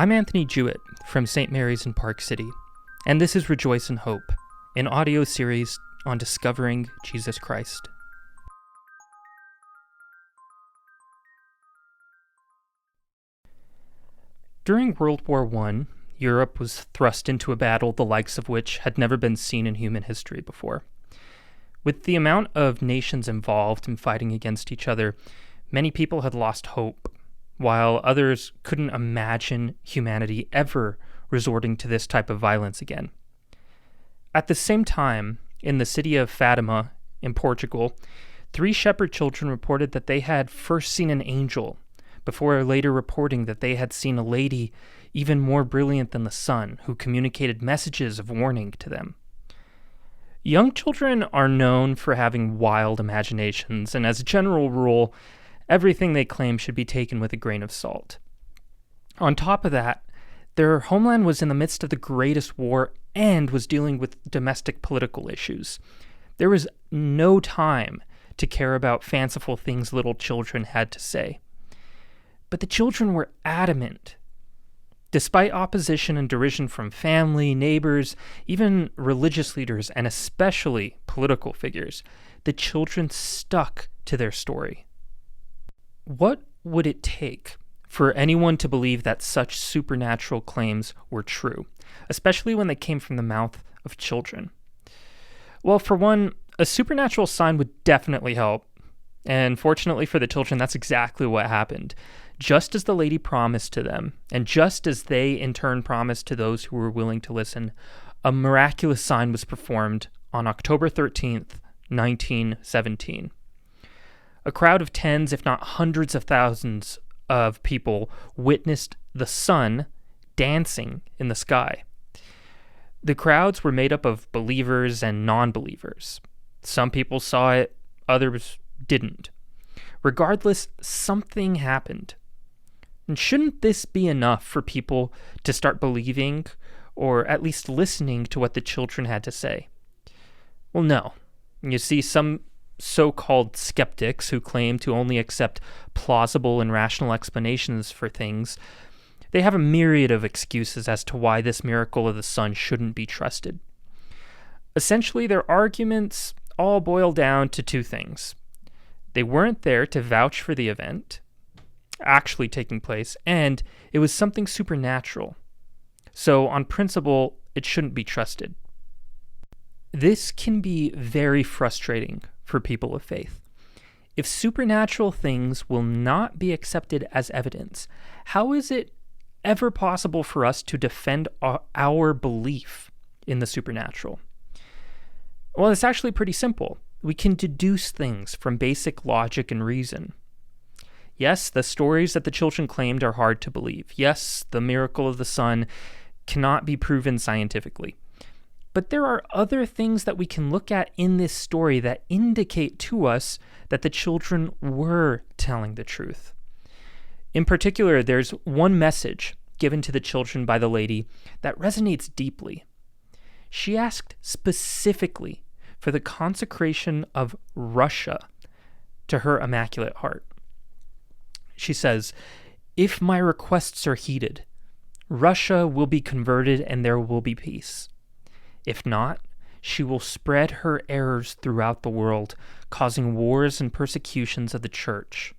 I'm Anthony Jewett from St. Mary's in Park City, and this is Rejoice in Hope, an audio series on discovering Jesus Christ. During World War I, Europe was thrust into a battle the likes of which had never been seen in human history before. With the amount of nations involved in fighting against each other, many people had lost hope, while others couldn't imagine humanity ever resorting to this type of violence again. At the same time, in the city of Fatima, in Portugal, 3 shepherd children reported that they had first seen an angel, before later reporting that they had seen a lady even more brilliant than the sun, who communicated messages of warning to them. Young children are known for having wild imaginations, and as a general rule, everything they claim should be taken with a grain of salt. On top of that, their homeland was in the midst of the greatest war and was dealing with domestic political issues. There was no time to care about fanciful things little children had to say. But the children were adamant. Despite opposition and derision from family, neighbors, even religious leaders, and especially political figures, the children stuck to their story. What would it take for anyone to believe that such supernatural claims were true, especially when they came from the mouth of children? Well, for one, a supernatural sign would definitely help. And fortunately for the children, that's exactly what happened. Just as the lady promised to them, and just as they in turn promised to those who were willing to listen, a miraculous sign was performed on October 13th, 1917. A crowd of tens, if not hundreds of thousands of people witnessed the sun dancing in the sky. The crowds were made up of believers and non-believers. Some people saw it, others didn't. Regardless, something happened. And shouldn't this be enough for people to start believing, or at least listening to what the children had to say? Well, no. You see, some so-called skeptics who claim to only accept plausible and rational explanations for things, they have a myriad of excuses as to why this miracle of the sun shouldn't be trusted. Essentially, their arguments all boil down to 2 things. They weren't there to vouch for the event actually taking place, and it was something supernatural. So, on principle, it shouldn't be trusted. This can be very frustrating for people of faith. If supernatural things will not be accepted as evidence, how is it ever possible for us to defend our belief in the supernatural? Well, it's actually pretty simple. We can deduce things from basic logic and reason. Yes, the stories that the children claimed are hard to believe. Yes, the miracle of the sun cannot be proven scientifically. But there are other things that we can look at in this story that indicate to us that the children were telling the truth. In particular, there's one message given to the children by the lady that resonates deeply. She asked specifically for the consecration of Russia to her Immaculate Heart. She says, "If my requests are heeded, Russia will be converted and there will be peace. If not, she will spread her errors throughout the world, causing wars and persecutions of the Church.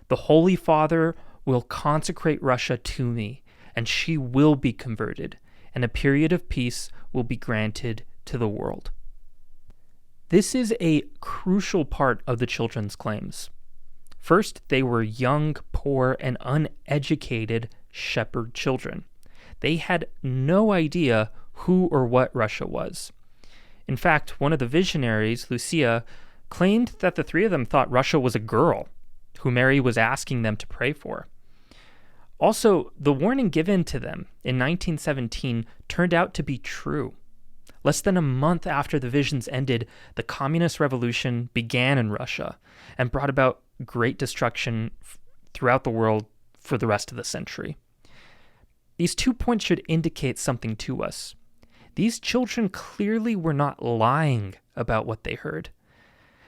The Holy Father will consecrate Russia to me, and she will be converted, and a period of peace will be granted to the world." This is a crucial part of the children's claims. First, they were young, poor, and uneducated shepherd children. They had no idea who or what Russia was. In fact, one of the visionaries, Lucia, claimed that the 3 of them thought Russia was a girl who Mary was asking them to pray for. Also, the warning given to them in 1917 turned out to be true. Less than a month after the visions ended, the communist revolution began in Russia and brought about great destruction throughout the world for the rest of the century. These 2 points should indicate something to us. These children clearly were not lying about what they heard.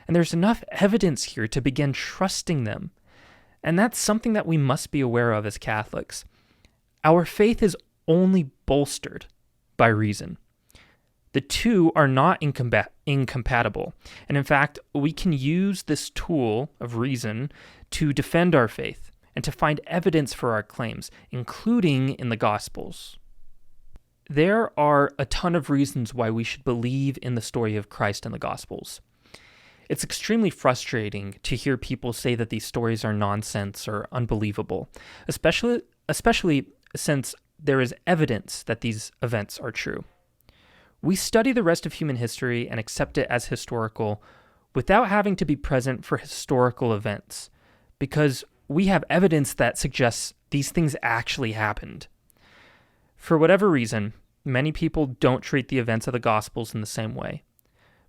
And there's enough evidence here to begin trusting them. And that's something that we must be aware of as Catholics. Our faith is only bolstered by reason. The two are not incompatible. And in fact, we can use this tool of reason to defend our faith and to find evidence for our claims, including in the Gospels. There are a ton of reasons why we should believe in the story of Christ in the Gospels. It's extremely frustrating to hear people say that these stories are nonsense or unbelievable, especially since there is evidence that these events are true. We study the rest of human history and accept it as historical without having to be present for historical events, because we have evidence that suggests these things actually happened. For whatever reason, many people don't treat the events of the Gospels in the same way.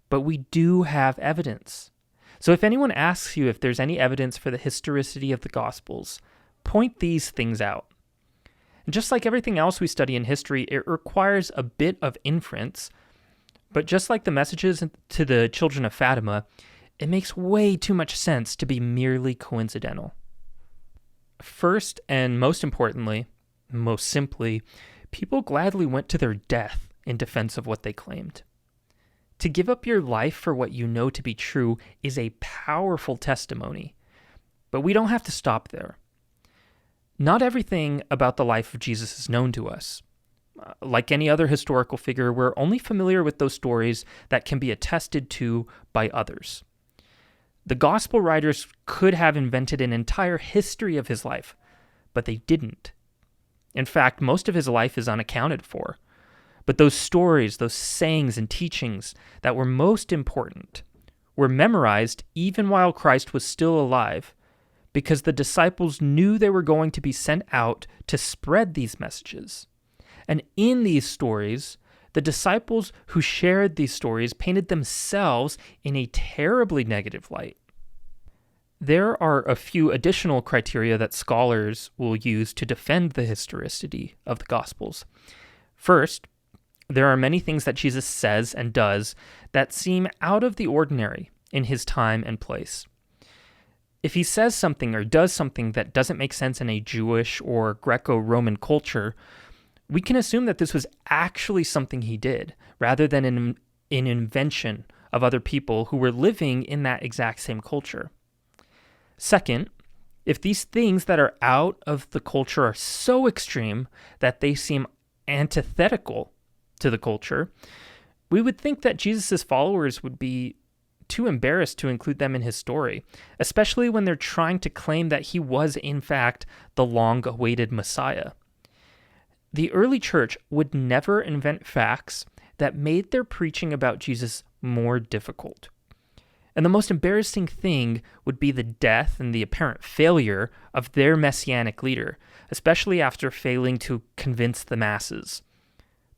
But we do have evidence. So if anyone asks you if there's any evidence for the historicity of the Gospels, point these things out. And just like everything else we study in history, it requires a bit of inference. But just like the messages to the children of Fatima, it makes way too much sense to be merely coincidental. First, and most importantly, most simply, people gladly went to their death in defense of what they claimed. To give up your life for what you know to be true is a powerful testimony. But we don't have to stop there. Not everything about the life of Jesus is known to us. Like any other historical figure, we're only familiar with those stories that can be attested to by others. The gospel writers could have invented an entire history of his life, but they didn't. In fact, most of his life is unaccounted for. But those stories, those sayings and teachings that were most important were memorized even while Christ was still alive, because the disciples knew they were going to be sent out to spread these messages. And in these stories, the disciples who shared these stories painted themselves in a terribly negative light. There are a few additional criteria that scholars will use to defend the historicity of the Gospels. First, there are many things that Jesus says and does that seem out of the ordinary in his time and place. If he says something or does something that doesn't make sense in a Jewish or Greco-Roman culture, we can assume that this was actually something he did, rather than an invention of other people who were living in that exact same culture. Second, if these things that are out of the culture are so extreme that they seem antithetical to the culture, we would think that Jesus' followers would be too embarrassed to include them in his story, especially when they're trying to claim that he was, in fact, the long-awaited Messiah. The early church would never invent facts that made their preaching about Jesus more difficult. And the most embarrassing thing would be the death and the apparent failure of their messianic leader, especially after failing to convince the masses.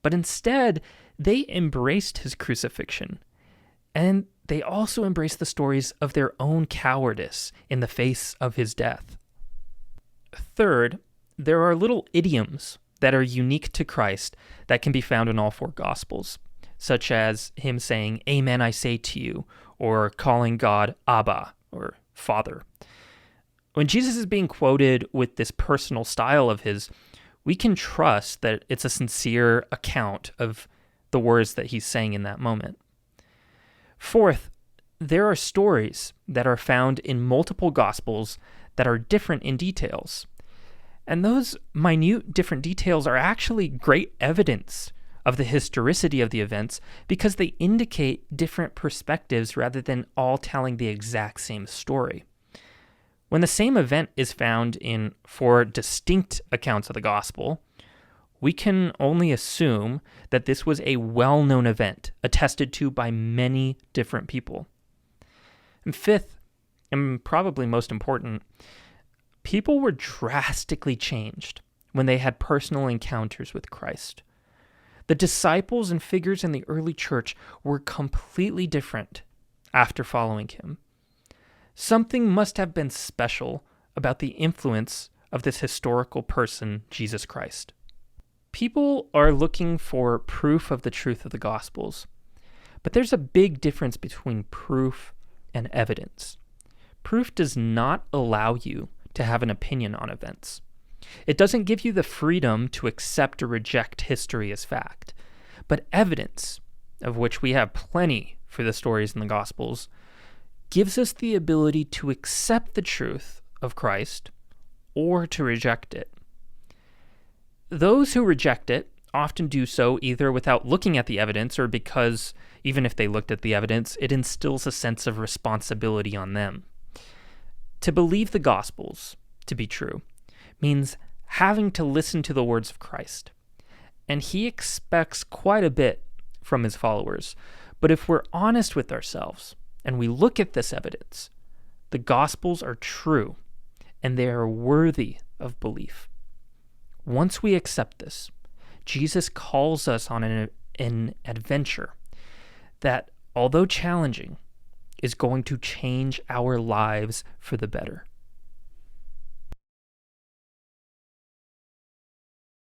But instead, they embraced his crucifixion, and they also embraced the stories of their own cowardice in the face of his death. Third, there are little idioms that are unique to Christ that can be found in all four Gospels, such as him saying, "Amen, I say to you," or calling God Abba, or Father. When Jesus is being quoted with this personal style of his, we can trust that it's a sincere account of the words that he's saying in that moment. Fourth, there are stories that are found in multiple Gospels that are different in details. And those minute different details are actually great evidence of the historicity of the events because they indicate different perspectives rather than all telling the exact same story. When the same event is found in 4 distinct accounts of the Gospel, we can only assume that this was a well-known event, attested to by many different people. And fifth, and probably most important, people were drastically changed when they had personal encounters with Christ. The disciples and figures in the early church were completely different after following him. Something must have been special about the influence of this historical person, Jesus Christ. People are looking for proof of the truth of the Gospels, but there's a big difference between proof and evidence. Proof does not allow you to have an opinion on events. It doesn't give you the freedom to accept or reject history as fact, but evidence, of which we have plenty for the stories in the Gospels, gives us the ability to accept the truth of Christ or to reject it. Those who reject it often do so either without looking at the evidence or because, even if they looked at the evidence, it instills a sense of responsibility on them. To believe the Gospels to be true means having to listen to the words of Christ. And he expects quite a bit from his followers. But if we're honest with ourselves and we look at this evidence, the Gospels are true and they are worthy of belief. Once we accept this, Jesus calls us on an adventure that, although challenging, is going to change our lives for the better.